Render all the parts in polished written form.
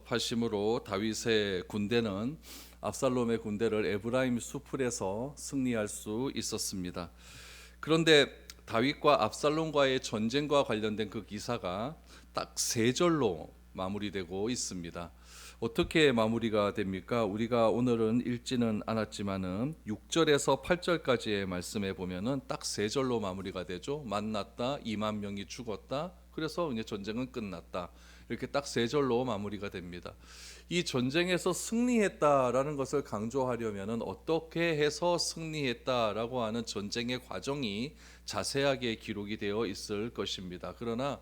파심으로 다윗의 군대는 압살롬의 군대를 에브라임 수풀에서 승리할 수 있었습니다. 그런데 다윗과 압살롬과의 전쟁과 관련된 그 기사가 딱 세 절로 마무리되고 있습니다. 어떻게 마무리가 됩니까? 우리가 오늘은 읽지는 않았지만은 6절에서 8절까지의 말씀에 보면은 딱 세 절로 마무리가 되죠. 만났다, 2만 명이 죽었다. 그래서 이제 전쟁은 끝났다. 이렇게 딱 세 절로 마무리가 됩니다. 이 전쟁에서 승리했다라는 것을 강조하려면은 어떻게 해서 승리했다라고 하는 전쟁의 과정이 자세하게 기록이 되어 있을 것입니다. 그러나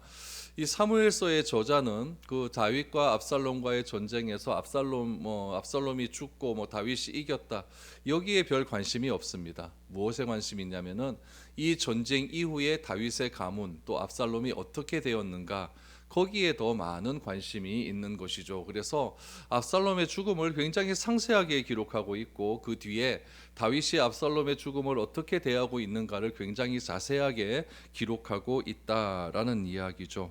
이 사무엘서의 저자는 그 다윗과 압살롬과의 전쟁에서 압살롬이 죽고 다윗이 이겼다, 여기에 별 관심이 없습니다. 무엇에 관심이 있냐면은 이 전쟁 이후에 다윗의 가문 또 압살롬이 어떻게 되었는가, 거기에 더 많은 관심이 있는 것이죠. 그래서 압살롬의 죽음을 굉장히 상세하게 기록하고 있고, 그 뒤에 다윗이 압살롬의 죽음을 어떻게 대하고 있는가를 굉장히 자세하게 기록하고 있다라는 이야기죠.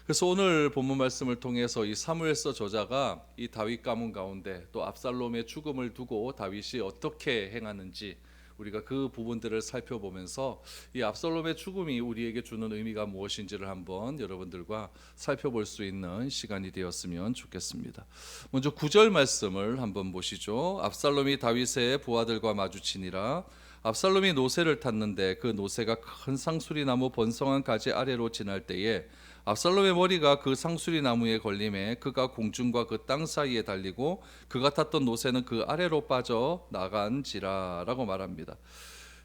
그래서 오늘 본문 말씀을 통해서 이 사무엘서 저자가 이 다윗 가문 가운데 또 압살롬의 죽음을 두고 다윗이 어떻게 행하는지 우리가 그 부분들을 살펴보면서 이 압살롬의 죽음이 우리에게 주는 의미가 무엇인지를 한번 여러분들과 살펴볼 수 있는 시간이 되었으면 좋겠습니다. 먼저 9절 말씀을 한번 보시죠. 압살롬이 다윗의 부하들과 마주치니라. 압살롬이 노새를 탔는데 그 노새가 큰 상수리나무 번성한 가지 아래로 지날 때에 압살롬의 머리가 그 상수리 나무에 걸림에 그가 공중과 그 땅 사이에 달리고 그가 탔던 노새는 그 아래로 빠져 나간지라라고 말합니다.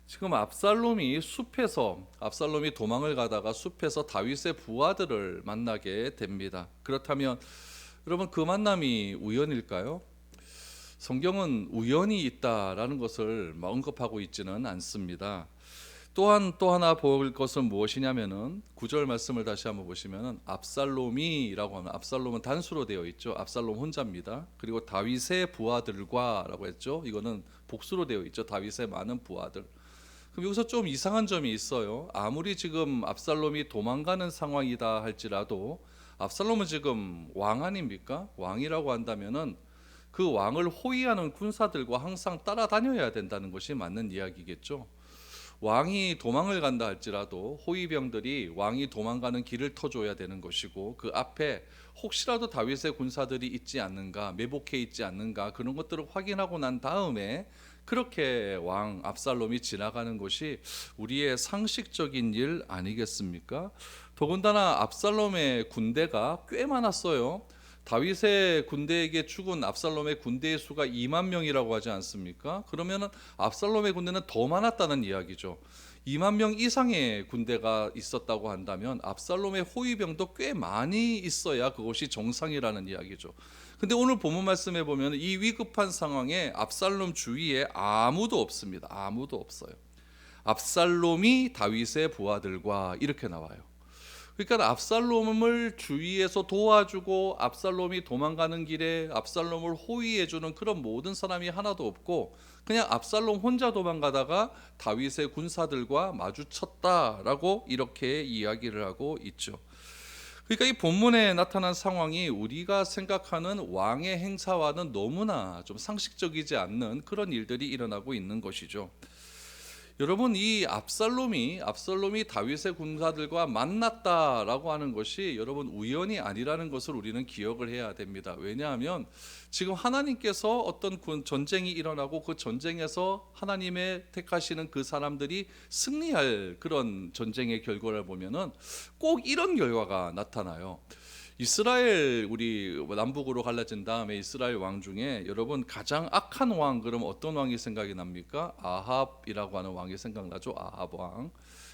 지금 압살롬이 도망을 가다가 숲에서 다윗의 부하들을 만나게 됩니다. 그렇다면 여러분, 그 만남이 우연일까요? 성경은 우연이 있다라는 것을 언급하고 있지는 않습니다. 또한 또 하나 볼 것은 무엇이냐면은 9절 말씀을 다시 한번 보시면은 압살롬이라고 하면, 압살롬은 단수로 되어 있죠. 압살롬 혼자입니다. 그리고 다윗의 부하들과라고 했죠. 이거는 복수로 되어 있죠. 다윗의 많은 부하들. 그럼 여기서 좀 이상한 점이 있어요. 아무리 지금 압살롬이 도망가는 상황이다 할지라도 압살롬은 지금 왕 아닙니까? 왕이라고 한다면은 그 왕을 호위하는 군사들과 항상 따라다녀야 된다는 것이 맞는 이야기겠죠. 왕이 도망을 간다 할지라도 호위병들이 왕이 도망가는 길을 터줘야 되는 것이고, 그 앞에 혹시라도 다윗의 군사들이 있지 않는가, 매복해 있지 않는가, 그런 것들을 확인하고 난 다음에 그렇게 왕 압살롬이 지나가는 것이 우리의 상식적인 일 아니겠습니까? 더군다나 압살롬의 군대가 꽤 많았어요. 다윗의 군대에게 죽은 압살롬의 군대의 수가 2만 명이라고 하지 않습니까? 그러면 압살롬의 군대는 더 많았다는 이야기죠. 2만 명 이상의 군대가 있었다고 한다면 압살롬의 호위병도 꽤 많이 있어야 그것이 정상이라는 이야기죠. 근데 오늘 본문 말씀에 보면 이 위급한 상황에 압살롬 주위에 아무도 없습니다. 아무도 없어요. 압살롬이 다윗의 부하들과 이렇게 나와요. 그러니까 압살롬을 주위에서 도와주고 압살롬이 도망가는 길에 압살롬을 호위해주는 그런 모든 사람이 하나도 없고, 그냥 압살롬 혼자 도망가다가 다윗의 군사들과 마주쳤다라고 이렇게 이야기를 하고 있죠. 그러니까 이 본문에 나타난 상황이 우리가 생각하는 왕의 행사와는 너무나 좀 상식적이지 않는 그런 일들이 일어나고 있는 것이죠. 여러분, 이 압살롬이 다윗의 군사들과 만났다라고 하는 것이 여러분 우연이 아니라는 것을 우리는 기억을 해야 됩니다. 왜냐하면 지금 하나님께서 어떤 전쟁이 일어나고 그 전쟁에서 하나님의 택하시는 그 사람들이 승리할 그런 전쟁의 결과를 보면은 꼭 이런 결과가 나타나요. 이스라엘, 우리 남북으로 갈라진 다음에 이스라엘 왕 중에 여러분 가장 악한 왕, 그럼 어떤 왕이 생각이 납니까? 아합이라고 하는 왕이 생각나죠. 아합 왕.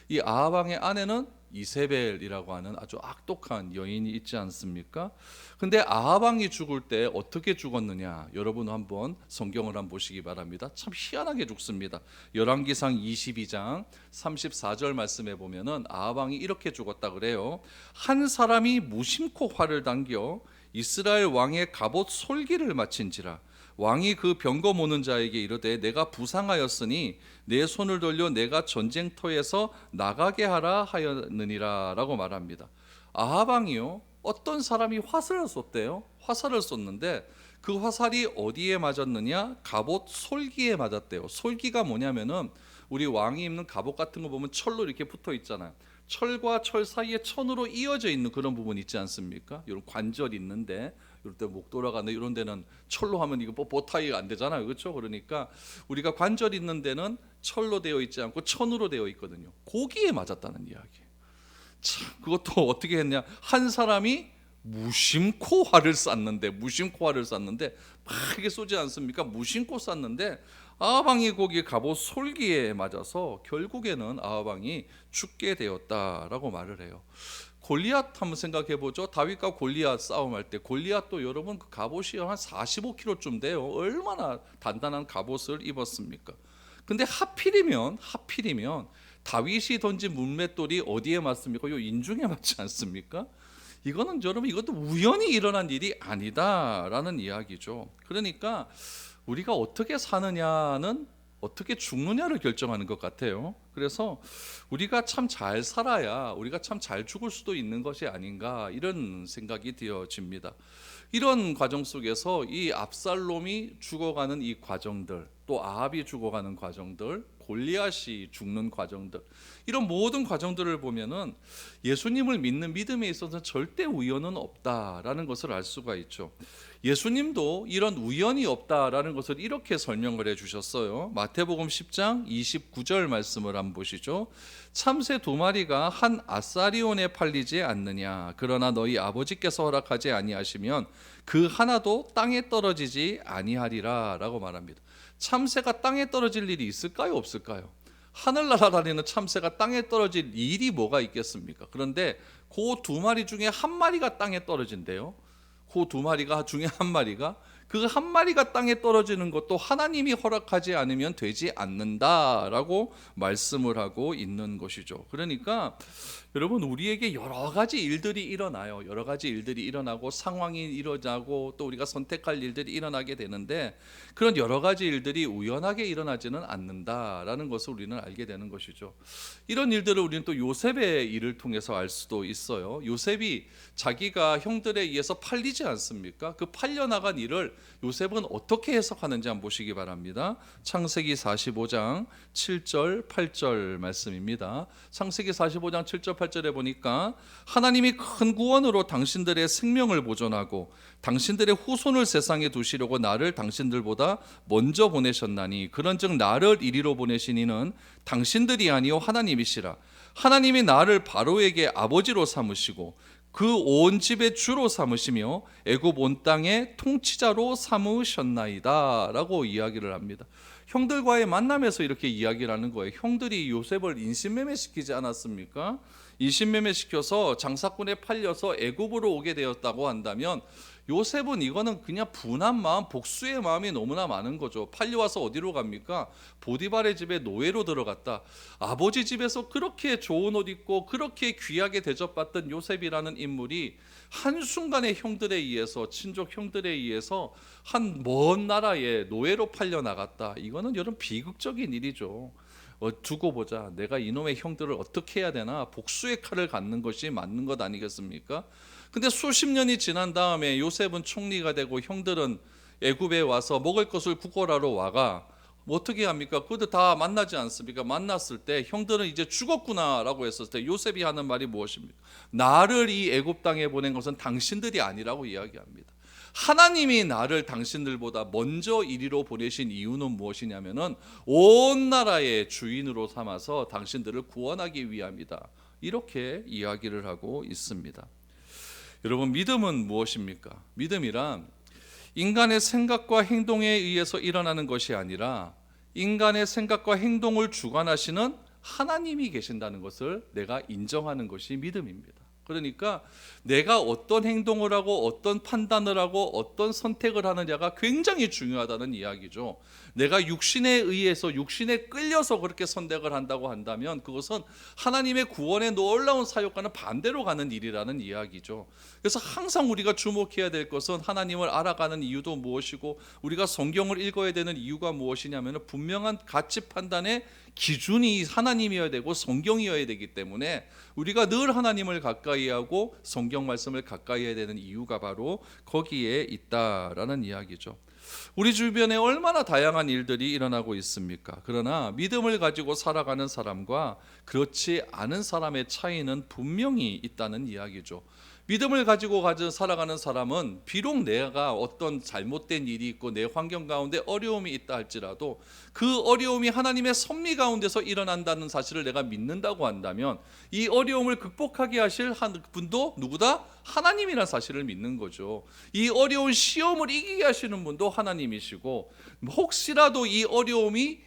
이 아합 왕의 아내는 이세벨이라고 하는 아주 악독한 여인이 있지 않습니까? 근데 아합 왕이 죽을 때 어떻게 죽었느냐, 여러분 한번 성경을 한번 보시기 바랍니다. 참 희한하게 죽습니다. 열왕기상 22장 34절 말씀에 보면은 아합 왕이 이렇게 죽었다 그래요. 한 사람이 무심코 활을 당겨 이스라엘 왕의 갑옷 솔기를 마친지라. 왕이 그 병거 모는 자에게 이르되 내가 부상하였으니 내 손을 돌려 내가 전쟁터에서 나가게 하라 하였느니라 라고 말합니다. 아합 왕이요, 어떤 사람이 화살을 쏘대요. 화살을 쏘는데 그 화살이 어디에 맞았느냐? 갑옷 솔기에 맞았대요. 솔기가 뭐냐면은 우리 왕이 입는 갑옷 같은 거 보면 철로 이렇게 붙어 있잖아요. 철과 철 사이에 천으로 이어져 있는 그런 부분 있지 않습니까? 이런 관절이 있는데 이럴 때 목 돌아가는 이런 데는 철로 하면 이거 보타이가 안 되잖아요. 그렇죠? 그러니까 우리가 관절 있는 데는 철로 되어 있지 않고 천으로 되어 있거든요. 거기에 맞았다는 이야기예요. 참, 그것도 어떻게 했냐? 한 사람이 무심코 활을 쐈는데 막 쏘지 않습니까? 무심코 쐈는데 아하방이 거기 갑옷 솔기에 맞아서 결국에는 아하방이 죽게 되었다라고 말을 해요. 골리앗 한번 생각해 보죠. 다윗과 골리앗 싸움할 때 골리앗도 여러분 그 갑옷이 한 45kg쯤 돼요. 얼마나 단단한 갑옷을 입었습니까? 근데 하필이면 다윗이 던진 문맷돌이 어디에 맞습니까? 요 인중에 맞지 않습니까? 이거는 여러분 이것도 우연히 일어난 일이 아니다라는 이야기죠. 그러니까 우리가 어떻게 사느냐는 어떻게 죽느냐를 결정하는 것 같아요. 그래서 우리가 참 잘 살아야 우리가 참 잘 죽을 수도 있는 것이 아닌가 이런 생각이 되어집니다. 이런 과정 속에서 이 압살롬이 죽어가는 이 과정들, 또 아합이 죽어가는 과정들, 골리앗이 죽는 과정들, 이런 모든 과정들을 보면은 예수님을 믿는 믿음에 있어서 절대 우연은 없다라는 것을 알 수가 있죠. 예수님도 이런 우연이 없다라는 것을 이렇게 설명을 해주셨어요. 마태복음 10장 29절 말씀을 한번 보시죠. 참새 2마리가 한 아사리온에 팔리지 않느냐? 그러나 너희 아버지께서 허락하지 아니하시면 그 하나도 땅에 떨어지지 아니하리라 라고 말합니다. 참새가 땅에 떨어질 일이 있을까요? 없을까요? 하늘 날아다니는 참새가 땅에 떨어질 일이 뭐가 있겠습니까? 그런데 그 2마리 중에 한 마리가 땅에 떨어진대요. 그 2마리가 중에 한 마리가, 그 한 마리가 땅에 떨어지는 것도 하나님이 허락하지 않으면 되지 않는다라고 말씀을 하고 있는 것이죠. 그러니까 여러분, 우리에게 여러 가지 일들이 일어나요. 여러 가지 일들이 일어나고 상황이 일어나고 또 우리가 선택할 일들이 일어나게 되는데, 그런 여러 가지 일들이 우연하게 일어나지는 않는다라는 것을 우리는 알게 되는 것이죠. 이런 일들을 우리는 또 요셉의 일을 통해서 알 수도 있어요. 요셉이 자기가 형들에 의해서 팔리지 않습니까? 그 팔려나간 일을 요셉은 어떻게 해석하는지 한번 보시기 바랍니다. 창세기 45장 7절 8절 말씀입니다. 창세기 45장 7절 8절에 보니까 하나님이 큰 구원으로 당신들의 생명을 보존하고 당신들의 후손을 세상에 두시려고 나를 당신들보다 먼저 보내셨나니, 그런즉 나를 이리로 보내신 이는 당신들이 아니요 하나님이시라. 하나님이 나를 바로에게 아버지로 삼으시고 그 온 집의 주로 삼으시며 애굽 온 땅의 통치자로 삼으셨나이다 라고 이야기를 합니다. 형들과의 만남에서 이렇게 이야기를 하는 거예요. 형들이 요셉을 인신매매시키지 않았습니까? 인신매매시켜서 장사꾼에 팔려서 애굽으로 오게 되었다고 한다면 요셉은 이거는 그냥 분한 마음, 복수의 마음이 너무나 많은 거죠. 팔려와서 어디로 갑니까? 보디발의 집에 노예로 들어갔다. 아버지 집에서 그렇게 좋은 옷 입고 그렇게 귀하게 대접받던 요셉이라는 인물이 한순간에 형들에 의해서, 친족 형들에 의해서 한 먼 나라에 노예로 팔려 나갔다. 이거는 여러분 비극적인 일이죠. 두고 보자, 내가 이놈의 형들을 어떻게 해야 되나, 복수의 칼을 갖는 것이 맞는 것 아니겠습니까? 근데 수십 년이 지난 다음에 요셉은 총리가 되고 형들은 애굽에 와서 먹을 것을 구걸하러 와가 뭐 어떻게 합니까? 그들 다 만나지 않습니까? 만났을 때 형들은 이제 죽었구나라고 했을 때 요셉이 하는 말이 무엇입니까? 나를 이 애굽 땅에 보낸 것은 당신들이 아니라고 이야기합니다. 하나님이 나를 당신들보다 먼저 이리로 보내신 이유는 무엇이냐면은 온 나라의 주인으로 삼아서 당신들을 구원하기 위함이다. 이렇게 이야기를 하고 있습니다. 여러분, 믿음은 무엇입니까? 믿음이란 인간의 생각과 행동에 의해서 일어나는 것이 아니라 인간의 생각과 행동을 주관하시는 하나님이 계신다는 것을 내가 인정하는 것이 믿음입니다. 그러니까 내가 어떤 행동을 하고 어떤 판단을 하고 어떤 선택을 하느냐가 굉장히 중요하다는 이야기죠. 내가 육신에 의해서, 육신에 끌려서 그렇게 선택을 한다고 한다면 그것은 하나님의 구원의 놀라운 사역과는 반대로 가는 일이라는 이야기죠. 그래서 항상 우리가 주목해야 될 것은 하나님을 알아가는 이유도 무엇이고 우리가 성경을 읽어야 되는 이유가 무엇이냐면 분명한 가치 판단의 기준이 하나님이어야 되고 성경이어야 되기 때문에 우리가 늘 하나님을 가까이 하고 성경 말씀을 가까이 해야 되는 이유가 바로 거기에 있다라는 이야기죠. 우리 주변에 얼마나 다양한 일들이 일어나고 있습니까? 그러나 믿음을 가지고 살아가는 사람과 그렇지 않은 사람의 차이는 분명히 있다는 이야기죠. 믿음을 가지고 살아가는 사람은 비록 내가 어떤 잘못된 일이 있고 내 환경 가운데 어려움이 있다 할지라도 그 어려움이 하나님의 섭리 가운데서 일어난다는 사실을 내가 믿는다고 한다면 이 어려움을 극복하게 하실 분도 누구다? 하나님이라는 사실을 믿는 거죠. 이 어려운 시험을 이기게 하시는 분도 하나님이시고, 혹시라도 이 어려움이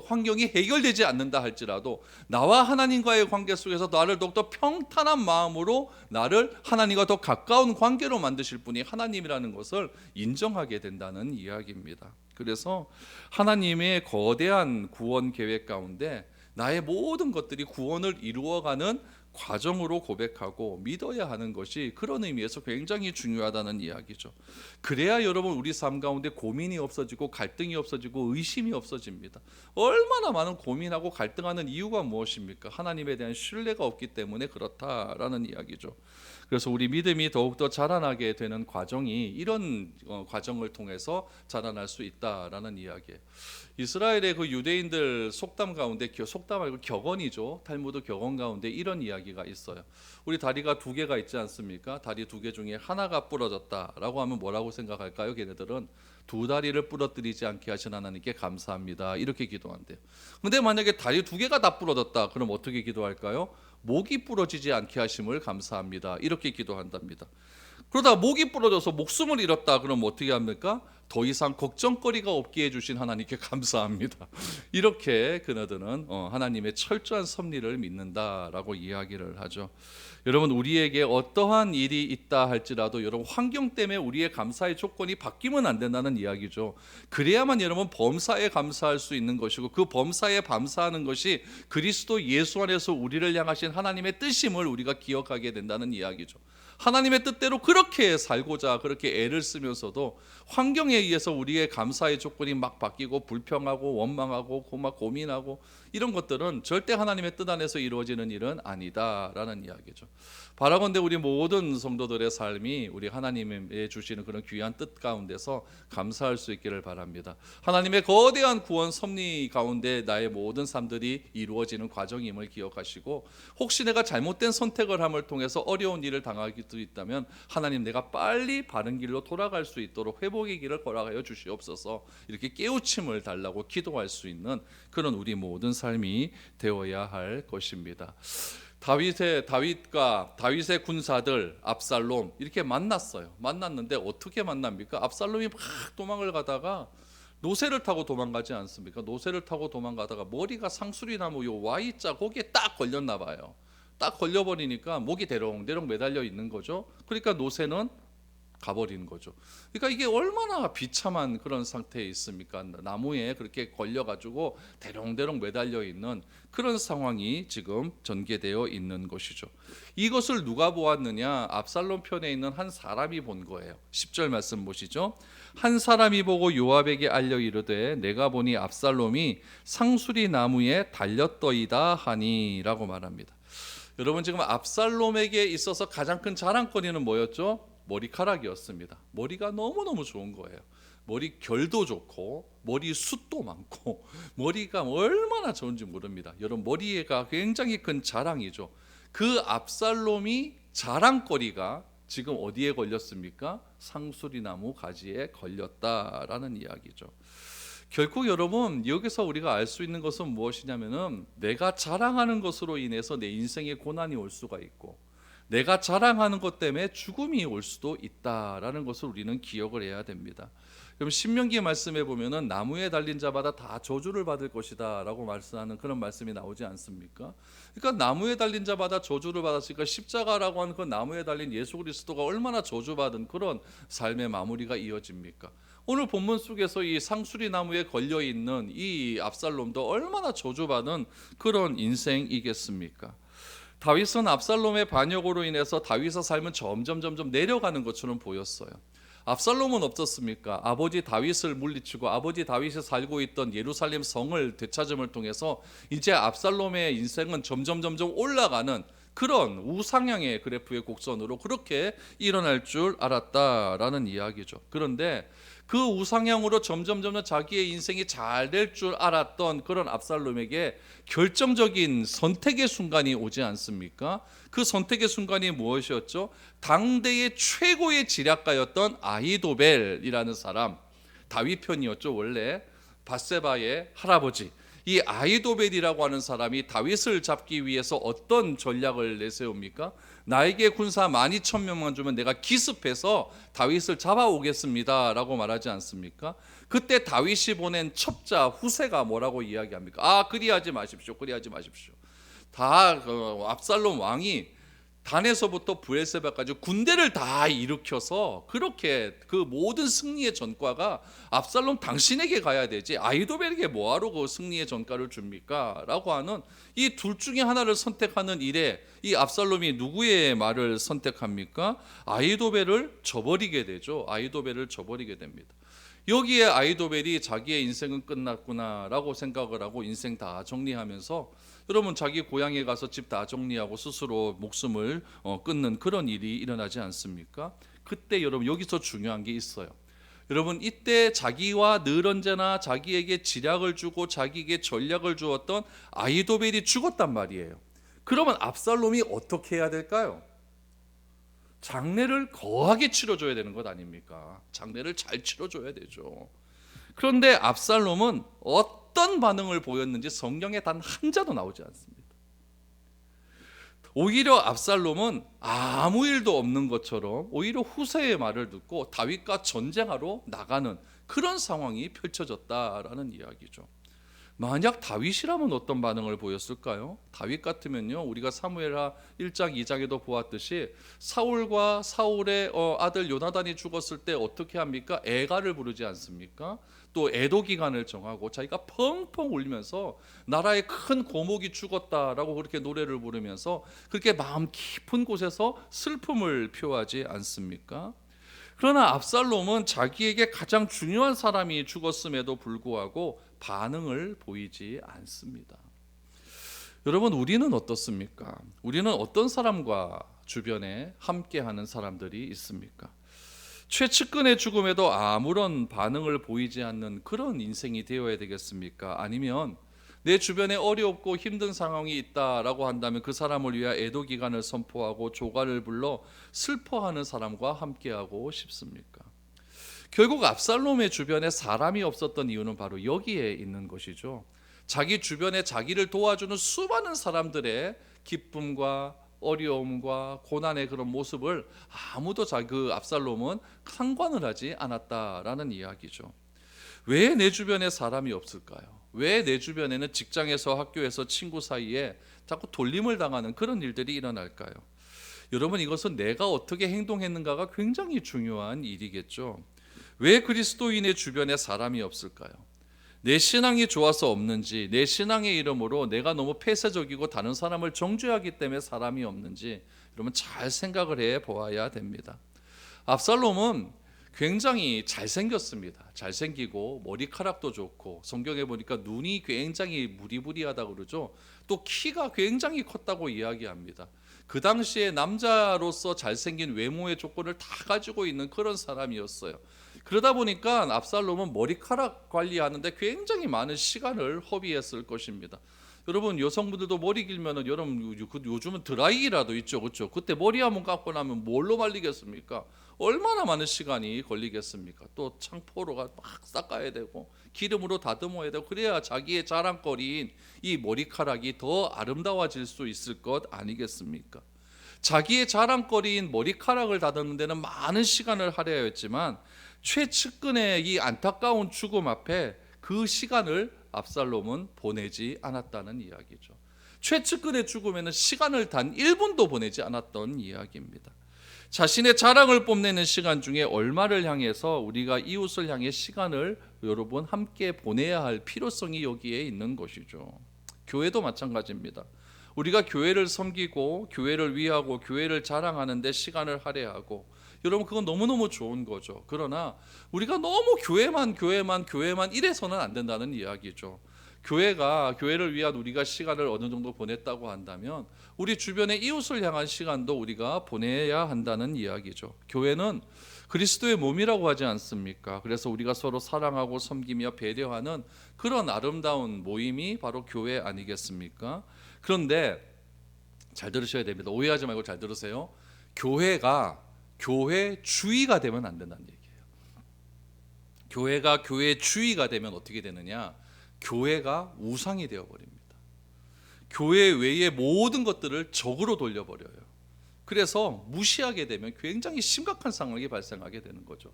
환경이 해결되지 않는다 할지라도 나와 하나님과의 관계 속에서 나를 더욱더 평탄한 마음으로 나를 하나님과 더 가까운 관계로 만드실 분이 하나님이라는 것을 인정하게 된다는 이야기입니다. 그래서 하나님의 거대한 구원 계획 가운데 나의 모든 것들이 구원을 이루어가는 과정으로 고백하고 믿어야 하는 것이 그런 의미에서 굉장히 중요하다는 이야기죠. 그래야 여러분 우리 삶 가운데 고민이 없어지고 갈등이 없어지고 의심이 없어집니다. 얼마나 많은 고민하고 갈등하는 이유가 무엇입니까? 하나님에 대한 신뢰가 없기 때문에 그렇다라는 이야기죠. 그래서 우리 믿음이 더욱더 자라나게 되는 과정이 이런 과정을 통해서 자라날 수 있다라는 이야기예요. 이스라엘의 그 유대인들 속담 가운데, 속담 말고 격언이죠. 탈무드 격언 가운데 이런 이야기가 있어요. 우리 다리가 두 개가 있지 않습니까? 다리 두 개 중에 하나가 부러졌다라고 하면 뭐라고 생각할까요? 걔네들은 두 다리를 부러뜨리지 않게 하신 하나님께 감사합니다, 이렇게 기도한대요. 근데 만약에 다리 두 개가 다 부러졌다, 그럼 어떻게 기도할까요? 목이 부러지지 않게 하심을 감사합니다, 이렇게 기도한답니다. 그러다 목이 부러져서 목숨을 잃었다, 그럼 어떻게 합니까? 더 이상 걱정거리가 없게 해주신 하나님께 감사합니다, 이렇게 그네들은 하나님의 철저한 섭리를 믿는다라고 이야기를 하죠. 여러분, 우리에게 어떠한 일이 있다 할지라도 여러분 환경 때문에 우리의 감사의 조건이 바뀌면 안 된다는 이야기죠. 그래야만 여러분 범사에 감사할 수 있는 것이고, 그 범사에 감사하는 것이 그리스도 예수 안에서 우리를 향하신 하나님의 뜻임을 우리가 기억하게 된다는 이야기죠. 하나님의 뜻대로 그렇게 살고자 그렇게 애를 쓰면서도 환경에 의해서 우리의 감사의 조건이 막 바뀌고 불평하고 원망하고 막 고민하고 이런 것들은 절대 하나님의 뜻 안에서 이루어지는 일은 아니다라는 이야기죠. 바라건대 우리 모든 성도들의 삶이 우리 하나님의 주시는 그런 귀한 뜻 가운데서 감사할 수 있기를 바랍니다. 하나님의 거대한 구원 섭리 가운데 나의 모든 삶들이 이루어지는 과정임을 기억하시고, 혹시 내가 잘못된 선택을 함을 통해서 어려운 일을 당하기도 있다면 하나님, 내가 빨리 바른 길로 돌아갈 수 있도록 회복의 길을 허락하여 주시옵소서, 이렇게 깨우침을 달라고 기도할 수 있는 그런 우리 모든 삶이 되어야 할 것입니다. 다윗의 군사들 압살롬 이렇게 만났는데 어떻게 만납니까? 압살롬이 막 도망을 가다가 노새를 타고 도망가지 않습니까? 노새를 타고 도망가다가 머리가 상수리나무 요 Y자 거기에 딱 걸렸나 봐요. 딱 걸려버리니까 목이 대롱대롱 매달려 있는 거죠. 그러니까 노새는 가버리는 거죠. 그러니까 이게 얼마나 비참한 그런 상태에 있습니까? 나무에 그렇게 걸려가지고 대롱대롱 매달려 있는 그런 상황이 지금 전개되어 있는 것이죠. 이것을 누가 보았느냐? 압살롬 편에 있는 한 사람이 본 거예요. 10절 말씀 보시죠. 한 사람이 보고 요압에게 알려 이르되 내가 보니 압살롬이 상수리 나무에 달렸더이다 하니 라고 말합니다. 여러분, 지금 압살롬에게 있어서 가장 큰 자랑거리는 뭐였죠? 머리카락이었습니다. 머리가 너무너무 좋은 거예요. 머리 결도 좋고 머리 숱도 많고 머리가 얼마나 좋은지 모릅니다. 여러분, 머리가 굉장히 큰 자랑이죠. 그 압살롬이 자랑거리가 지금 어디에 걸렸습니까? 상수리나무 가지에 걸렸다라는 이야기죠. 결국 여러분, 여기서 우리가 알 수 있는 것은 무엇이냐면은 내가 자랑하는 것으로 인해서 내 인생에 고난이 올 수가 있고, 내가 자랑하는 것 때문에 죽음이 올 수도 있다라는 것을 우리는 기억을 해야 됩니다. 그럼 신명기 말씀에 보면은 나무에 달린 자마다 다 저주를 받을 것이다라고 말씀하는 그런 말씀이 나오지 않습니까? 그러니까 나무에 달린 자마다 저주를 받았으니까 십자가라고 하는 그 나무에 달린 예수 그리스도가 얼마나 저주받은 그런 삶의 마무리가 이어집니까? 오늘 본문 속에서 이 상수리 나무에 걸려 있는 이 압살롬도 얼마나 저주받은 그런 인생이겠습니까? 다윗은 압살롬의 반역으로 인해서 다윗의 삶은 점점 내려가는 것처럼 보였어요. 압살롬은 어떻습니까? 아버지 다윗을 물리치고 아버지 다윗이 살고 있던 예루살렘 성을 되찾음을 통해서 이제 압살롬의 인생은 점점 올라가는 그런 우상향의 그래프의 곡선으로 그렇게 일어날 줄 알았다라는 이야기죠. 그런데 그 우상향으로 점점 자기의 인생이 잘 될 줄 알았던 그런 압살롬에게 결정적인 선택의 순간이 오지 않습니까? 그 선택의 순간이 무엇이었죠? 당대의 최고의 지략가였던 아히도벨이라는 사람, 다윗 편이었죠. 원래 밧세바의 할아버지. 이 아히도벨이라고 하는 사람이 다윗을 잡기 위해서 어떤 전략을 내세웁니까? 나에게 군사 12,000명만 주면 내가 기습해서 다윗을 잡아오겠습니다 라고 말하지 않습니까? 그때 다윗이 보낸 첩자 후세가 뭐라고 이야기합니까? 그리하지 마십시오. 다 압살롬 왕이 단에서부터 브엘세바까지 군대를 다 일으켜서 그렇게 그 모든 승리의 전과가 압살롬 당신에게 가야 되지 아히도벨에게 뭐하러 그 승리의 전과를 줍니까? 라고 하는 이 둘 중에 하나를 선택하는 일에 이 압살롬이 누구의 말을 선택합니까? 아히도벨을 저버리게 되죠. 아히도벨을 저버리게 됩니다. 여기에 아히도벨이 자기의 인생은 끝났구나라고 생각을 하고 인생 다 정리하면서 여러분 자기 고향에 가서 집 다 정리하고 스스로 목숨을 끊는 그런 일이 일어나지 않습니까? 그때 여러분 여기서 중요한 게 있어요. 여러분 이때 자기와 늘 언제나 자기에게 지략을 주고 자기에게 전략을 주었던 아히도벨이 죽었단 말이에요. 그러면 압살롬이 어떻게 해야 될까요? 장례를 거하게 치러줘야 되는 것 아닙니까? 장례를 잘 치러줘야 되죠. 그런데 압살롬은 어떤 반응을 보였는지 성경에 단 한 자도 나오지 않습니다. 오히려 압살롬은 아무 일도 없는 것처럼 오히려 후세의 말을 듣고 다윗과 전쟁하러 나가는 그런 상황이 펼쳐졌다라는 이야기죠. 만약 다윗이라면 어떤 반응을 보였을까요? 다윗 같으면요, 우리가 사무엘하 1장 2장에도 보았듯이 사울과 사울의 아들 요나단이 죽었을 때 어떻게 합니까? 애가를 부르지 않습니까? 또 애도 기간을 정하고 자기가 펑펑 울면서 나라의 큰 고목이 죽었다라고 그렇게 노래를 부르면서 그렇게 마음 깊은 곳에서 슬픔을 표하지 않습니까? 그러나 압살롬은 자기에게 가장 중요한 사람이 죽었음에도 불구하고 반응을 보이지 않습니다. 여러분, 우리는 어떻습니까? 우리는 어떤 사람과 주변에 함께하는 사람들이 있습니까? 최측근의 죽음에도 아무런 반응을 보이지 않는 그런 인생이 되어야 되겠습니까? 아니면 내 주변에 어렵고 힘든 상황이 있다라고 한다면 그 사람을 위해 애도 기간을 선포하고 조가를 불러 슬퍼하는 사람과 함께하고 싶습니까? 결국 압살롬의 주변에 사람이 없었던 이유는 바로 여기에 있는 것이죠. 자기 주변에 자기를 도와주는 수많은 사람들의 기쁨과 어려움과 고난의 그런 모습을 아무도 그 압살롬은 상관을 하지 않았다라는 이야기죠. 왜 내 주변에 사람이 없을까요? 왜 내 주변에는 직장에서 학교에서 친구 사이에 자꾸 돌림을 당하는 그런 일들이 일어날까요? 여러분, 이것은 내가 어떻게 행동했는가가 굉장히 중요한 일이겠죠. 왜 그리스도인의 주변에 사람이 없을까요? 내 신앙이 좋아서 없는지, 내 신앙의 이름으로 내가 너무 폐쇄적이고 다른 사람을 정죄하기 때문에 사람이 없는지 여러분 잘 생각을 해 보아야 됩니다. 압살롬은 굉장히 잘생겼습니다. 잘생기고 머리카락도 좋고 성경에 보니까 눈이 굉장히 무리부리하다고 그러죠. 또 키가 굉장히 컸다고 이야기합니다. 그 당시에 남자로서 잘생긴 외모의 조건을 다 가지고 있는 그런 사람이었어요. 그러다 보니까 압살롬은 머리카락 관리하는데 굉장히 많은 시간을 허비했을 것입니다. 여러분, 여성분들도 머리 길면은 여러분 요즘은 드라이기라도 있죠, 그렇죠? 그때 머리 한번 감고 나면 뭘로 말리겠습니까? 얼마나 많은 시간이 걸리겠습니까? 또 창포로가 막 닦아야 되고 기름으로 다듬어야 되고 그래야 자기의 자랑거리인 이 머리카락이 더 아름다워질 수 있을 것 아니겠습니까? 자기의 자랑거리인 머리카락을 다듬는 데는 많은 시간을 할애해야 했지만 최측근의 이 안타까운 죽음 앞에 그 시간을 압살롬은 보내지 않았다는 이야기죠. 최측근의 죽음에는 시간을 단 1분도 보내지 않았던 이야기입니다. 자신의 자랑을 뽐내는 시간 중에 얼마를 향해서 우리가 이웃을 향해 시간을 여러분 함께 보내야 할 필요성이 여기에 있는 것이죠. 교회도 마찬가지입니다. 우리가 교회를 섬기고 교회를 위하고 교회를 자랑하는 데 시간을 할애하고 여러분 그건 너무너무 좋은 거죠. 그러나 우리가 너무 교회만 이래서는 안 된다는 이야기죠. 교회를 위한 우리가 시간을 어느 정도 보냈다고 한다면 우리 주변의 이웃을 향한 시간도 우리가 보내야 한다는 이야기죠. 교회는 그리스도의 몸이라고 하지 않습니까? 그래서 우리가 서로 사랑하고 섬기며 배려하는 그런 아름다운 모임이 바로 교회 아니겠습니까? 그런데 잘 들으셔야 됩니다. 오해하지 말고 잘 들으세요. 교회가 교회 주의가 되면 안 된다는 얘기예요. 교회가 교회 주의가 되면 어떻게 되느냐? 교회가 우상이 되어버립니다. 교회 외의 모든 것들을 적으로 돌려버려요. 그래서 무시하게 되면 굉장히 심각한 상황이 발생하게 되는 거죠.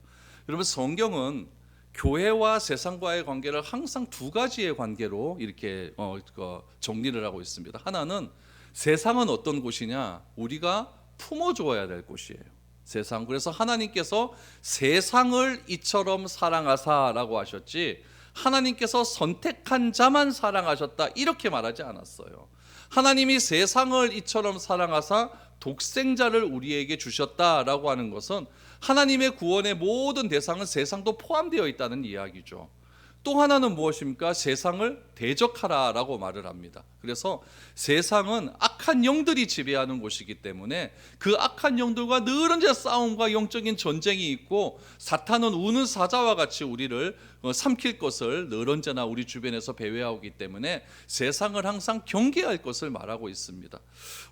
여러분 성경은 교회와 세상과의 관계를 항상 두 가지의 관계로 이렇게 정리를 하고 있습니다. 하나는 세상은 어떤 곳이냐? 우리가 품어주어야 될 곳이에요. 세상. 그래서 하나님께서 세상을 이처럼 사랑하사라고 하셨지 하나님께서 선택한 자만 사랑하셨다 이렇게 말하지 않았어요. 하나님이 세상을 이처럼 사랑하사 독생자를 우리에게 주셨다라고 하는 것은 하나님의 구원의 모든 대상은 세상도 포함되어 있다는 이야기죠. 또 하나는 무엇입니까? 세상을 대적하라라고 말을 합니다. 그래서 세상은 악한 영들이 지배하는 곳이기 때문에 그 악한 영들과 늘 언제 싸움과 영적인 전쟁이 있고 사탄은 우는 사자와 같이 우리를 삼킬 것을 늘 언제나 우리 주변에서 배회하기 때문에 세상을 항상 경계할 것을 말하고 있습니다.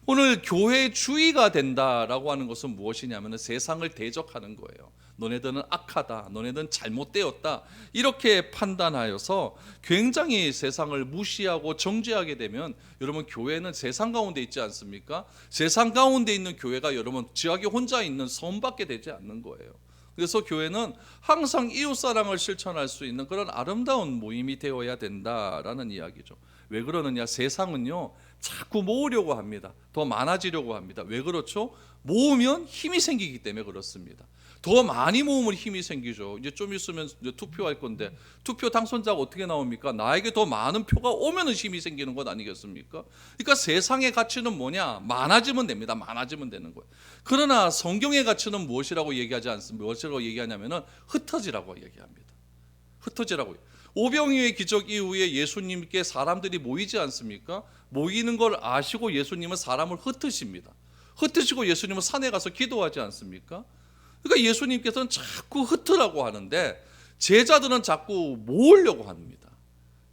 오늘 교회의 주의가 된다라고 하는 것은 무엇이냐면 세상을 대적하는 거예요. 너네들은 악하다, 너네들은 잘못되었다 이렇게 판단하여서 굉장히 세상을 무시하고 정죄하게 되면 여러분 교회는 세상 가운데 있지 않습니까? 세상 가운데 있는 교회가 여러분 지하에 혼자 있는 섬밖에 되지 않는 거예요. 그래서 교회는 항상 이웃사랑을 실천할 수 있는 그런 아름다운 모임이 되어야 된다라는 이야기죠. 왜 그러느냐? 세상은요 자꾸 모으려고 합니다. 더 많아지려고 합니다. 왜 그렇죠? 모으면 힘이 생기기 때문에 그렇습니다. 더 많이 모으면 힘이 생기죠. 이제 좀 있으면 이제 투표할 건데 투표 당선자가 어떻게 나옵니까? 나에게 더 많은 표가 오면 힘이 생기는 것 아니겠습니까? 그러니까 세상의 가치는 뭐냐? 많아지면 됩니다. 많아지면 되는 거예요. 그러나 성경의 가치는 무엇이라고 얘기하지 않습니까? 무엇이라고 얘기하냐면은 흩어지라고 얘기합니다. 흩어지라고. 오병이어의 기적 이후에 예수님께 사람들이 모이지 않습니까? 모이는 걸 아시고 예수님은 사람을 흩으십니다. 흩으시고 예수님은 산에 가서 기도하지 않습니까? 그러니까 예수님께서는 자꾸 흩으라고 하는데 제자들은 자꾸 모으려고 합니다.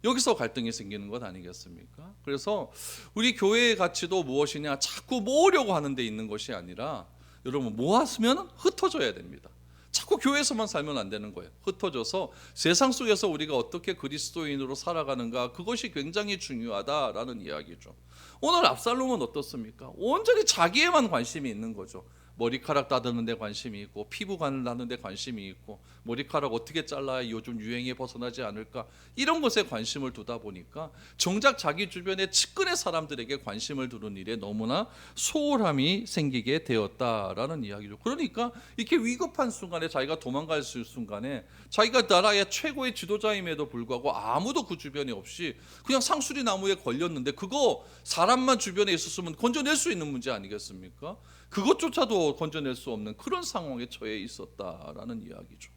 여기서 갈등이 생기는 것 아니겠습니까? 그래서 우리 교회의 가치도 무엇이냐? 자꾸 모으려고 하는 데 있는 것이 아니라 여러분 모았으면 흩어져야 됩니다. 자꾸 교회에서만 살면 안 되는 거예요. 흩어져서 세상 속에서 우리가 어떻게 그리스도인으로 살아가는가 그것이 굉장히 중요하다라는 이야기죠. 오늘 압살롬은 어떻습니까? 온전히 자기에만 관심이 있는 거죠. 머리카락 다듬는 데 관심이 있고 피부관을 나는 데 관심이 있고 머리카락 어떻게 잘라야 요즘 유행에 벗어나지 않을까 이런 것에 관심을 두다 보니까 정작 자기 주변의 측근의 사람들에게 관심을 두는 일에 너무나 소홀함이 생기게 되었다라는 이야기죠. 그러니까 이렇게 위급한 순간에 자기가 도망갈 수 있는 순간에 자기가 나라의 최고의 지도자임에도 불구하고 아무도 그 주변에 없이 그냥 상수리 나무에 걸렸는데 그거 사람만 주변에 있었으면 건져낼 수 있는 문제 아니겠습니까? 그것조차도 건져낼 수 없는 그런 상황에 처해 있었다라는 이야기죠.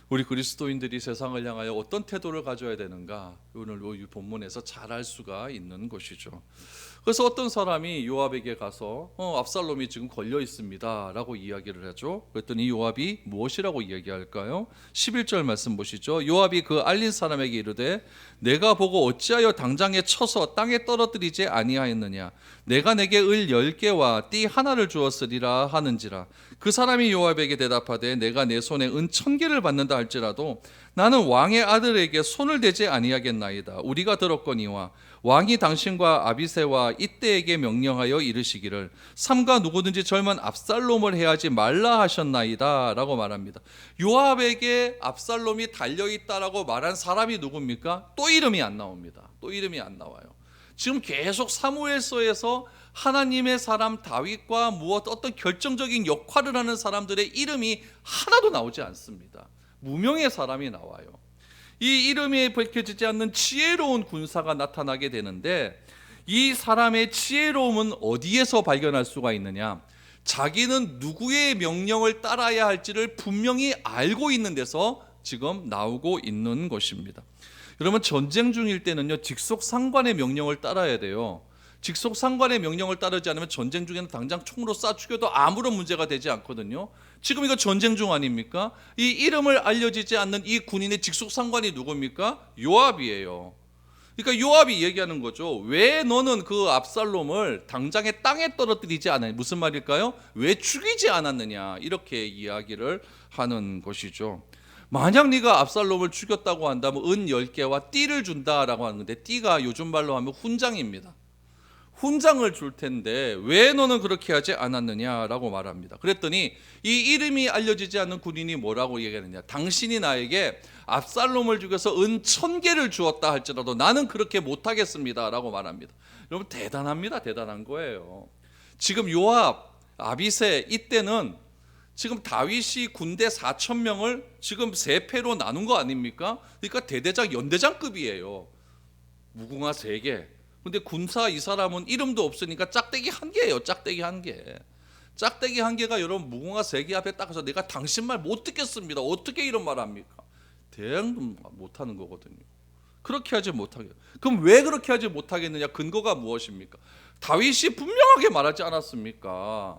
우리 그리스도인들이 세상을 향하여 어떤 태도를 가져야 되는가 오늘 이 본문에서 잘 알 수가 있는 것이죠. 그래서 어떤 사람이 요압에게 가서 압살롬이 지금 걸려 있습니다 라고 이야기를 하죠. 그랬더니 요압이 무엇이라고 이야기할까요? 11절 말씀 보시죠. 요압이 그 알린 사람에게 이르되 내가 보고 어찌하여 당장에 쳐서 땅에 떨어뜨리지 아니하였느냐? 내가 내게 을 10개와 띠 하나를 주었으리라 하는지라. 그 사람이 요압에게 대답하되 내가 내 손에 은 1000개를 받는다 할지라도 나는 왕의 아들에게 손을 대지 아니하겠나이다. 우리가 들었거니와 왕이 당신과 아비새와 이때에게 명령하여 이르시기를 삼가 누구든지 젊은 압살롬을 해하지 말라 하셨나이다 라고 말합니다. 요압에게 압살롬이 달려있다라고 말한 사람이 누굽니까? 또 이름이 안 나옵니다. 또 이름이 안 나와요. 지금 계속 사무엘서에서 하나님의 사람 다윗과 어떤 결정적인 역할을 하는 사람들의 이름이 하나도 나오지 않습니다. 무명의 사람이 나와요. 이 이름이 밝혀지지 않는 지혜로운 군사가 나타나게 되는데 이 사람의 지혜로움은 어디에서 발견할 수가 있느냐? 자기는 누구의 명령을 따라야 할지를 분명히 알고 있는 데서 지금 나오고 있는 것입니다. 여러분, 전쟁 중일 때는요, 직속상관의 명령을 따라야 돼요. 직속상관의 명령을 따르지 않으면 전쟁 중에는 당장 총으로 쏴 죽여도 아무런 문제가 되지 않거든요. 지금 이거 전쟁 중 아닙니까? 이 이름을 알려지지 않는 이 군인의 직속상관이 누굽니까? 요압이에요. 그러니까 요압이 얘기하는 거죠. 왜 너는 그 압살롬을 당장에 땅에 떨어뜨리지 않았냐? 무슨 말일까요? 왜 죽이지 않았느냐? 이렇게 이야기를 하는 것이죠. 만약 네가 압살롬을 죽였다고 한다면 은 10개와 띠를 준다라고 하는 건데, 띠가 요즘 말로 하면 훈장입니다. 훈장을 줄 텐데 왜 너는 그렇게 하지 않았느냐라고 말합니다. 그랬더니 이 이름이 알려지지 않는 군인이 뭐라고 얘기하느냐? 당신이 나에게 압살롬을 죽여서 은 1000개를 주었다 할지라도 나는 그렇게 못하겠습니다라고 말합니다. 여러분, 대단합니다. 대단한 거예요. 지금 요압, 아비새 이때는 지금 다윗이 군대 4000명을 지금 3패로 나눈 거 아닙니까? 그러니까 대대장, 연대장급이에요. 무궁화 3개. 근데 군사 이 사람은 이름도 없으니까 짝대기 1개예요. 짝대기 1개. 짝대기 1개가 여러분 무궁화 3개 앞에 딱 가서 내가 당신 말 못 듣겠습니다. 어떻게 이런 말 합니까? 대응도 못하는 거거든요. 그렇게 하지 못하게. 그럼 왜 그렇게 하지 못하겠느냐? 근거가 무엇입니까? 다윗이 분명하게 말하지 않았습니까?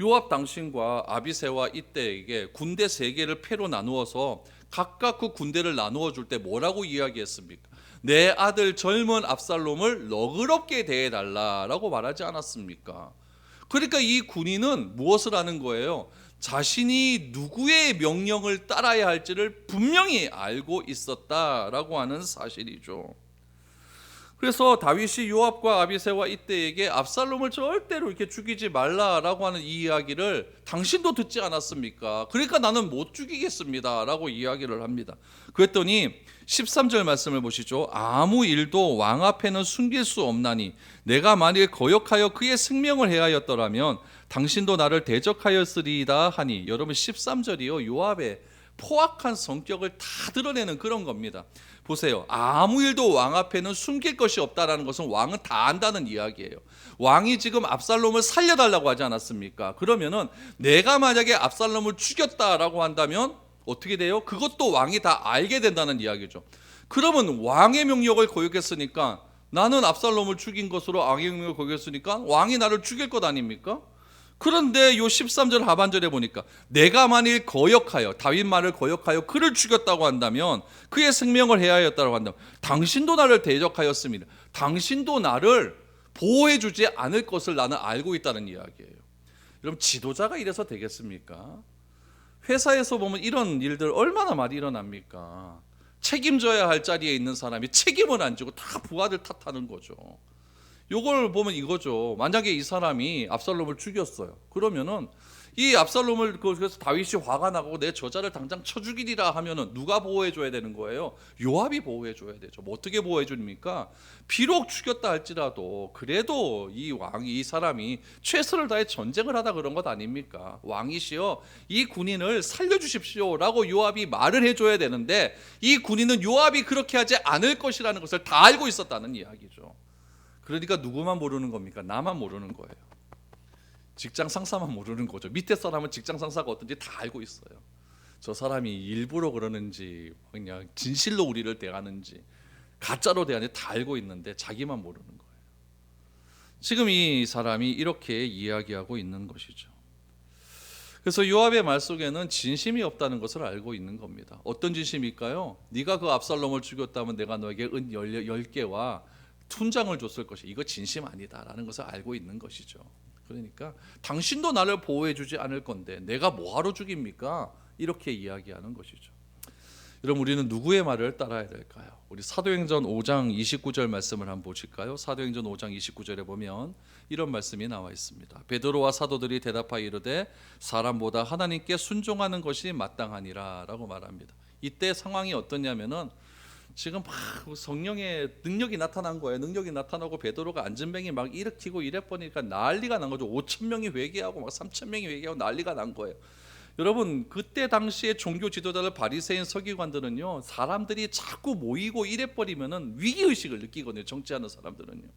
요압 당신과 아비새와 이때에게 군대 3개를 패로 나누어서 각각 그 군대를 나누어 줄 때 뭐라고 이야기했습니까? 내 아들 젊은 압살롬을 너그럽게 대해달라라고 말하지 않았습니까? 그러니까 이 군인은 무엇을 하는 거예요? 자신이 누구의 명령을 따라야 할지를 분명히 알고 있었다라고 하는 사실이죠. 그래서 다윗이 요압과 아비새와 이때에게 압살롬을 절대로 이렇게 죽이지 말라라고 하는 이 이야기를 당신도 듣지 않았습니까? 그러니까 나는 못 죽이겠습니다 라고 이야기를 합니다. 그랬더니 13절 말씀을 보시죠. 아무 일도 왕 앞에는 숨길 수 없나니 내가 만일 거역하여 그의 생명을 해하였더라면 당신도 나를 대적하였으리이다 하니, 여러분 13절이요 요압의 포악한 성격을 다 드러내는 그런 겁니다. 보세요. 아무 일도 왕 앞에는 숨길 것이 없다라는 것은 왕은 다 안다는 이야기예요. 왕이 지금 압살롬을 살려달라고 하지 않았습니까? 그러면은 내가 만약에 압살롬을 죽였다라고 한다면 어떻게 돼요? 그것도 왕이 다 알게 된다는 이야기죠. 그러면 왕의 명령을 거역했으니까, 나는 압살롬을 죽인 것으로 왕의 명령을 거역했으니까 왕이 나를 죽일 것 아닙니까? 그런데 요 13절 하반절에 보니까 내가 만일 거역하여, 다윗 말을 거역하여 그를 죽였다고 한다면, 그의 생명을 해하였다고 한다면 당신도 나를 대적하였습니다. 당신도 나를 보호해 주지 않을 것을 나는 알고 있다는 이야기예요. 여러분, 지도자가 이래서 되겠습니까? 회사에서 보면 이런 일들 얼마나 많이 일어납니까? 책임져야 할 자리에 있는 사람이 책임을 안 지고 다 부하들 탓하는 거죠. 요걸 보면 이거죠. 만약에 이 사람이 압살롬을 죽였어요. 그러면은 이 압살롬을, 그래서 다윗이 화가 나고 내 저자를 당장 쳐 죽이리라 하면은 누가 보호해 줘야 되는 거예요? 요압이 보호해 줘야 되죠. 뭐 어떻게 보호해 줍니까? 비록 죽였다 할지라도 그래도 이 왕이, 이 사람이 최선을 다해 전쟁을 하다 그런 것 아닙니까? 왕이시여 이 군인을 살려주십시오라고 요압이 말을 해줘야 되는데, 이 군인은 요압이 그렇게 하지 않을 것이라는 것을 다 알고 있었다는 이야기죠. 그러니까 누구만 모르는 겁니까? 나만 모르는 거예요. 직장 상사만 모르는 거죠. 밑에 사람은 직장 상사가 어떤지 다 알고 있어요. 저 사람이 일부러 그러는지 그냥 진실로 우리를 대하는지 가짜로 대하는지 다 알고 있는데 자기만 모르는 거예요. 지금 이 사람이 이렇게 이야기하고 있는 것이죠. 그래서 요압의 말 속에는 진심이 없다는 것을 알고 있는 겁니다. 어떤 진심일까요? 네가 그 압살롬을 죽였다면 내가 너에게 은 10개와 훈장을 줬을 것이, 이거 진심 아니다라는 것을 알고 있는 것이죠. 그러니까 당신도 나를 보호해 주지 않을 건데 내가 뭐하러 죽입니까? 이렇게 이야기하는 것이죠. 여러분, 우리는 누구의 말을 따라야 될까요? 우리 사도행전 5장 29절 말씀을 한번 보실까요? 사도행전 5장 29절에 보면 이런 말씀이 나와 있습니다. 베드로와 사도들이 대답하여 이르되 사람보다 하나님께 순종하는 것이 마땅하니라 라고 말합니다. 이때 상황이 어떠냐면은 지금 막 성령의 능력이 나타난 거예요. 능력이 나타나고 베드로가 안전뱅이 막 일으키고 이래버리니까 난리가 난 거죠. 5,000명이 회개하고 막 3,000명이 회개하고 난리가 난 거예요. 여러분, 그때 당시에 종교 지도자들, 바리새인, 서기관들은요, 사람들이 자꾸 모이고 이래버리면은 위기의식을 느끼거든요. 정치하는 사람들은요.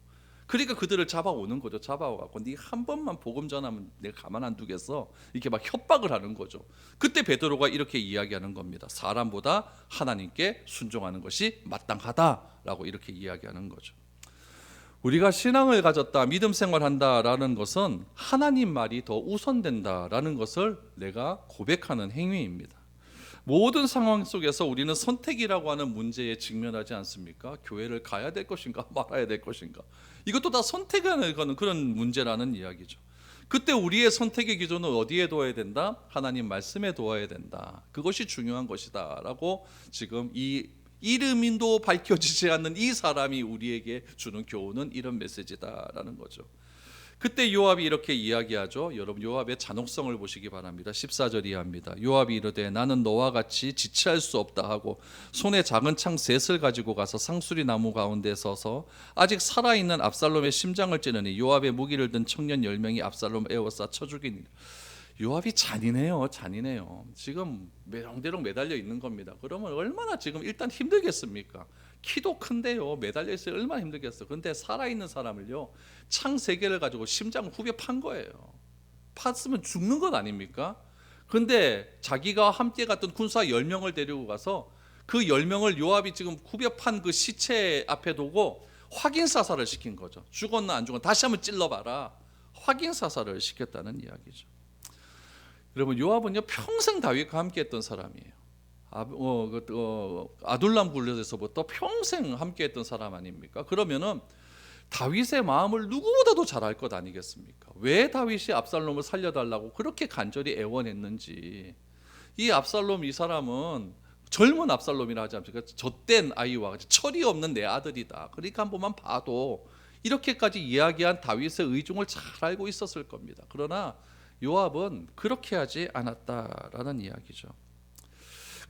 그러니까 그들을 잡아오는 거죠. 잡아와갖고 네 한 번만 복음 전하면 내가 가만 안 두겠어. 이렇게 막 협박을 하는 거죠. 그때 베드로가 이렇게 이야기하는 겁니다. 사람보다 하나님께 순종하는 것이 마땅하다라고 이렇게 이야기하는 거죠. 우리가 신앙을 가졌다, 믿음 생활한다라는 것은 하나님 말이 더 우선된다라는 것을 내가 고백하는 행위입니다. 모든 상황 속에서 우리는 선택이라고 하는 문제에 직면하지 않습니까? 교회를 가야 될 것인가 말아야 될 것인가, 이것도 다 선택하는 그런 문제라는 이야기죠. 그때 우리의 선택의 기준은 어디에 둬야 된다? 하나님 말씀에 둬야 된다. 그것이 중요한 것이다 라고 지금 이 이름도 밝혀지지 않는 이 사람이 우리에게 주는 교훈은 이런 메시지다라는 거죠. 그때 요압이 이렇게 이야기하죠. 여러분 요압의 잔혹성을 보시기 바랍니다. 14절 이하입니다. 요압이 이르되 나는 너와 같이 지체할 수 없다 하고 손에 작은 창 셋을 가지고 가서 상수리 나무 가운데 서서 아직 살아있는 압살롬의 심장을 찌르니 요압의 무기를 든 청년 10명이 압살롬을 에워싸 쳐 죽이니. 요압이 잔인해요. 지금 대롱대롱 매달려 있는 겁니다. 그러면 얼마나 지금 일단 힘들겠습니까? 키도 큰데요, 매달려 있어야 얼마나 힘들겠어요. 그런데 살아있는 사람을요, 창 3개를 가지고 심장을 후벼 판 거예요. 팠으면 죽는 것 아닙니까? 그런데 자기가 함께 갔던 군사 10명을 데리고 가서 그 10명을 요압이 지금 후벼 판 그 시체 앞에 두고 확인 사살을 시킨 거죠. 죽었나 안 죽었나 다시 한번 찔러봐라, 확인 사살을 시켰다는 이야기죠. 여러분 요압은요 평생 다윗과 함께했던 사람이에요. 아둘람 굴렛에서부터 평생 함께했던 사람 아닙니까? 그러면은 다윗의 마음을 누구보다도 잘 알 것 아니겠습니까? 왜 다윗이 압살롬을 살려달라고 그렇게 간절히 애원했는지. 이 압살롬, 이 사람은 젊은 압살롬이라 하지 않습니까? 젖된 아이와 같이 철이 없는 내 아들이다. 그러니까 한 번만 봐도 이렇게까지 이야기한 다윗의 의중을 잘 알고 있었을 겁니다. 그러나 요압은 그렇게 하지 않았다라는 이야기죠.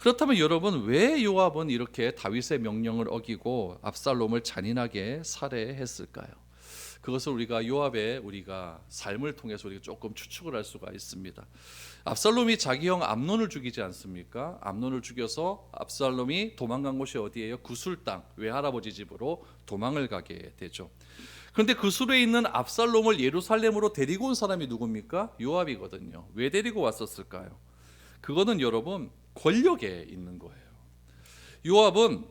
그렇다면 여러분 왜 요압은 이렇게 다윗의 명령을 어기고 압살롬을 잔인하게 살해했을까요? 그것을 우리가 요압의 삶을 통해서 우리가 조금 추측을 할 수가 있습니다. 압살롬이 자기 형 암논을 죽이지 않습니까? 암논을 죽여서 압살롬이 도망간 곳이 어디예요? 구술 땅 외할아버지 집으로 도망을 가게 되죠. 그런데 그 술에 있는 압살롬을 예루살렘으로 데리고 온 사람이 누굽니까? 요압이거든요. 왜 데리고 왔었을까요? 그거는 여러분 권력에 있는 거예요. 요압은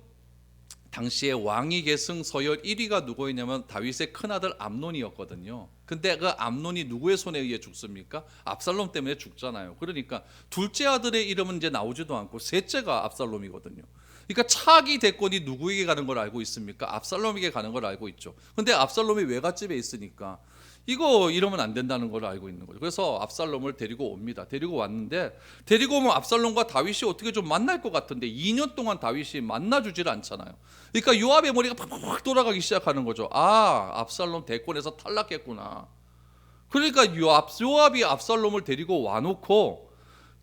당시에 왕위 계승 서열 1위가 누구였냐면 다윗의 큰아들 암논이었거든요. 근데 그 암논이 누구의 손에 의해 죽습니까? 압살롬 때문에 죽잖아요. 그러니까 둘째 아들의 이름은 이제 나오지도 않고 셋째가 압살롬이거든요. 그러니까 차기 대권이 누구에게 가는 걸 알고 있습니까? 압살롬에게 가는 걸 알고 있죠. 근데 압살롬이 외갓집에 있으니까 이거 이러면 안 된다는 걸 알고 있는 거죠. 그래서 압살롬을 데리고 옵니다. 데리고 왔는데 데리고 오면 압살롬과 다윗이 어떻게 좀 만날 것 같은데 2년 동안 다윗이 만나주질 않잖아요. 그러니까 요압의 머리가 팍팍 돌아가기 시작하는 거죠. 압살롬 대권에서 탈락했구나. 그러니까 요압이 압살롬을 데리고 와놓고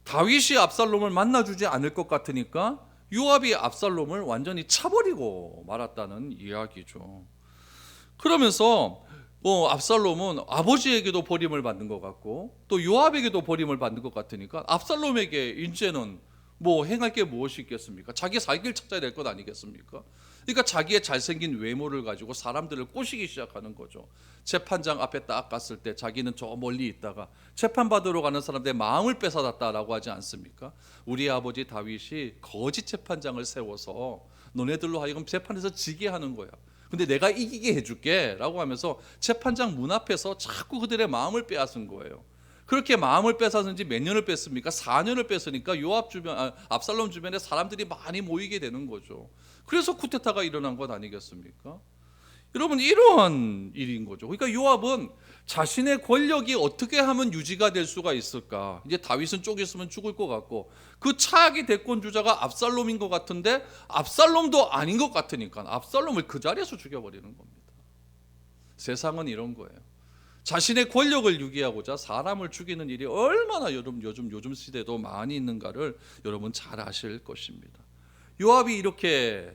다윗이 압살롬을 만나주지 않을 것 같으니까 요압이 압살롬을 완전히 차버리고 말았다는 이야기죠. 그러면서 압살롬은 아버지에게도 버림을 받는 것 같고 또 요압에게도 버림을 받는 것 같으니까 압살롬에게 이제는 행할 게 무엇이 있겠습니까? 자기 살 길 찾아야 될 것 아니겠습니까? 그러니까 자기의 잘생긴 외모를 가지고 사람들을 꼬시기 시작하는 거죠. 재판장 앞에 딱 갔을 때 자기는 저 멀리 있다가 재판받으러 가는 사람들의 마음을 뺏어갔다라고 하지 않습니까? 우리 아버지 다윗이 거짓 재판장을 세워서 너네들로 하여금 재판에서 지게 하는 거야. 근데 내가 이기게 해줄게 라고 하면서 재판장 문 앞에서 자꾸 그들의 마음을 빼앗은 거예요. 그렇게 마음을 뺏었는지 몇 년을 뺐습니까? 4년을 뺐으니까 압살롬 주변에 사람들이 많이 모이게 되는 거죠. 그래서 쿠데타가 일어난 것 아니겠습니까? 여러분 이러한 일인 거죠. 그러니까 요압은 자신의 권력이 어떻게 하면 유지가 될 수가 있을까? 이제 다윗은 쪼갰으면 죽을 것 같고 그 차기 대권 주자가 압살롬인 것 같은데 압살롬도 아닌 것 같으니까 압살롬을 그 자리에서 죽여버리는 겁니다. 세상은 이런 거예요. 자신의 권력을 유지하고자 사람을 죽이는 일이 얼마나 요즘 시대도 많이 있는가를 여러분 잘 아실 것입니다. 요압이 이렇게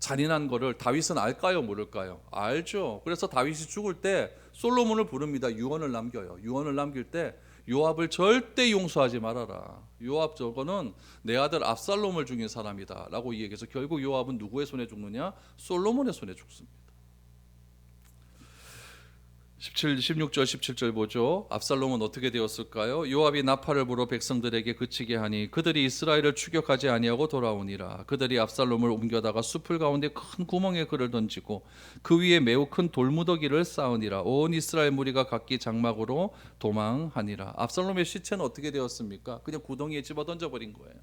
잔인한 거를 다윗은 알까요, 모를까요? 알죠. 그래서 다윗이 죽을 때 솔로몬을 부릅니다. 유언을 남겨요. 유언을 남길 때 요압을 절대 용서하지 말아라. 요압 저거는 내 아들 압살롬을 죽인 사람이다 라고 얘기해서 결국 요압은 누구의 손에 죽느냐? 솔로몬의 손에 죽습니다. 16절 17절 보죠. 압살롬은 어떻게 되었을까요? 요압이 나팔을 불어 백성들에게 그치게 하니 그들이 이스라엘을 추격하지 아니하고 돌아오니라. 그들이 압살롬을 옮겨다가 숲을 가운데 큰 구멍에 그를 던지고 그 위에 매우 큰 돌무더기를 쌓으니라. 온 이스라엘 무리가 각기 장막으로 도망하니라. 압살롬의 시체는 어떻게 되었습니까? 그냥 구덩이에 집어 던져버린 거예요.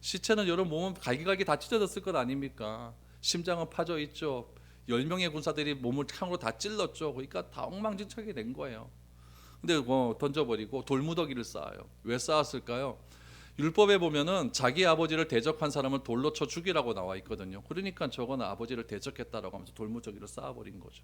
시체는 여러분 몸은 갈기갈기 다 찢어졌을 것 아닙니까? 심장은 파져 있죠. 10명의 군사들이 몸을 창으로 다 찔렀죠. 그러니까 다 엉망진창이 된 거예요. 근데 던져버리고 돌무더기를 쌓아요. 왜 쌓았을까요? 율법에 보면은 자기 아버지를 대적한 사람을 돌로 쳐 죽이라고 나와 있거든요. 그러니까 저거는 아버지를 대적했다라고 하면서 돌무더기를 쌓아버린 거죠.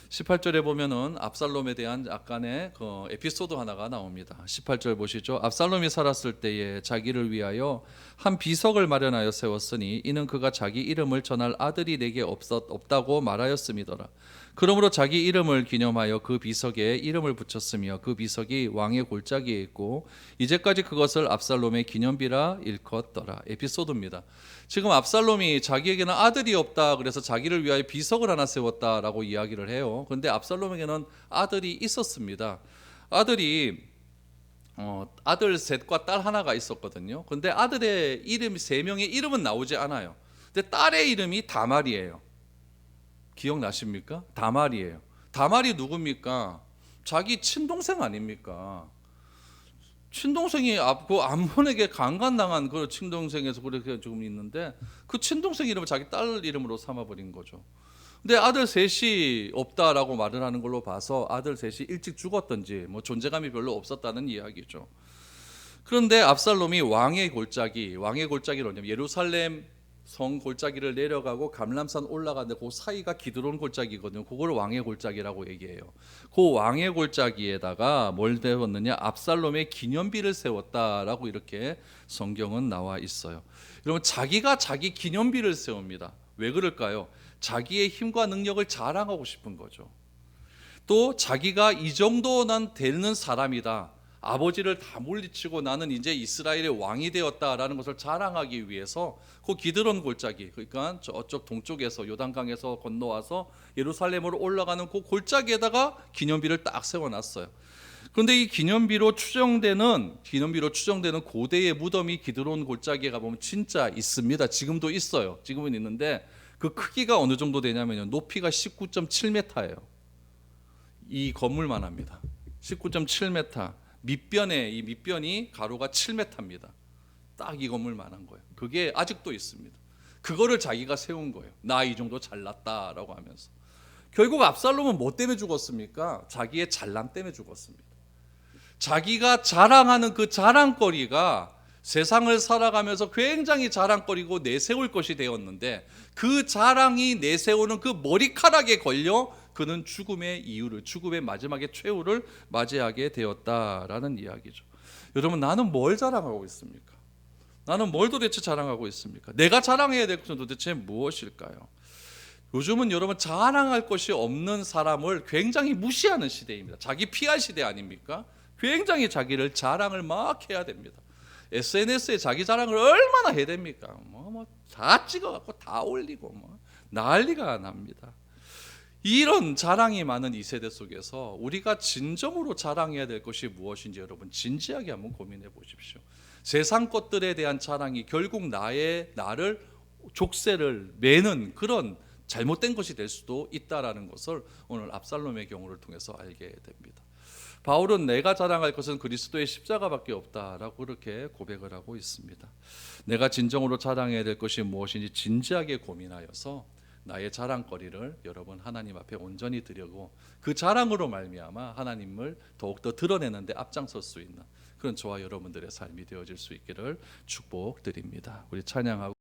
18절에 보면은 압살롬에 대한 약간의 그 에피소드 하나가 나옵니다. 18절 보시죠. 압살롬이 살았을 때에 자기를 위하여 한 비석을 마련하여 세웠으니 이는 그가 자기 이름을 전할 아들이 내게 없다고 말하였음이더라. 그러므로 자기 이름을 기념하여 그 비석에 이름을 붙였으며 그 비석이 왕의 골짜기에 있고 이제까지 그것을 압살롬의 기념비라 일컫더라. 에피소드입니다. 지금 압살롬이 자기에게는 아들이 없다 그래서 자기를 위하여 비석을 하나 세웠다라고 이야기를 해요. 그런데 압살롬에게는 아들이 있었습니다. 아들 셋과 딸 하나가 있었거든요. 근데 아들의 이름이 세 명의 이름은 나오지 않아요. 근데 딸의 이름이 다말이에요. 기억나십니까? 다말이에요. 다말이 누굽니까? 자기 친동생 아닙니까? 친동생이 그 암몬에게 강간당한 그 친동생에서 그렇게 조금 있는데 그 친동생 이름을 자기 딸 이름으로 삼아버린 거죠. 근데 아들 셋이 없다라고 말을 하는 걸로 봐서 아들 셋이 일찍 죽었던지 뭐 존재감이 별로 없었다는 이야기죠. 그런데 압살롬이 왕의 골짜기를 어디냐면 예루살렘 성 골짜기를 내려가고 감람산 올라가는데 그 사이가 기드론 골짜기거든요. 그걸 왕의 골짜기라고 얘기해요. 그 왕의 골짜기에다가 뭘 세웠느냐? 압살롬의 기념비를 세웠다라고 이렇게 성경은 나와 있어요. 여러분 자기가 자기 기념비를 세웁니다. 왜 그럴까요? 자기의 힘과 능력을 자랑하고 싶은 거죠. 또 자기가 이 정도는 되는 사람이다. 아버지를 다 물리치고 나는 이제 이스라엘의 왕이 되었다라는 것을 자랑하기 위해서 그 기드론 골짜기, 그러니까 저쪽 동쪽에서 요단강에서 건너와서 예루살렘으로 올라가는 그 골짜기에다가 기념비를 딱 세워놨어요. 그런데 이 기념비로 추정되는 고대의 무덤이 기드론 골짜기에 가보면 진짜 있습니다. 지금도 있어요. 지금은 있는데 그 크기가 어느 정도 되냐면요, 높이가 19.7m예요. 이 건물만 합니다. 19.7m. 이 밑변이 가로가 7m입니다. 딱 이 건물만한 거예요. 그게 아직도 있습니다. 그거를 자기가 세운 거예요. 나 이 정도 잘났다라고 하면서. 결국 압살롬은 뭐 때문에 죽었습니까? 자기의 잘남 때문에 죽었습니다. 자기가 자랑하는 그 자랑거리가 세상을 살아가면서 굉장히 자랑거리고 내세울 것이 되었는데 그 자랑이 내세우는 그 머리카락에 걸려 그는 죽음의 마지막의 최후를 맞이하게 되었다라는 이야기죠. 여러분, 나는 뭘 자랑하고 있습니까? 나는 뭘 도대체 자랑하고 있습니까? 내가 자랑해야 될 것은 도대체 무엇일까요? 요즘은 여러분 자랑할 것이 없는 사람을 굉장히 무시하는 시대입니다. 자기 PR 시대 아닙니까? 굉장히 자기를 자랑을 막 해야 됩니다. SNS에 자기 자랑을 얼마나 해야 됩니까? 다 찍어갖고 다 올리고 난리가 납니다. 이런 자랑이 많은 이 세대 속에서 우리가 진정으로 자랑해야 될 것이 무엇인지 여러분 진지하게 한번 고민해 보십시오. 세상 것들에 대한 자랑이 결국 나를 족쇄를 매는 그런 잘못된 것이 될 수도 있다라는 것을 오늘 압살롬의 경우를 통해서 알게 됩니다. 바울은 내가 자랑할 것은 그리스도의 십자가밖에 없다라고 그렇게 고백을 하고 있습니다. 내가 진정으로 자랑해야 될 것이 무엇인지 진지하게 고민하여서 나의 자랑거리를 여러분 하나님 앞에 온전히 드리고 그 자랑으로 말미암아 하나님을 더욱더 드러내는 데 앞장설 수 있는 그런 저와 여러분들의 삶이 되어질 수 있기를 축복드립니다. 우리 찬양하고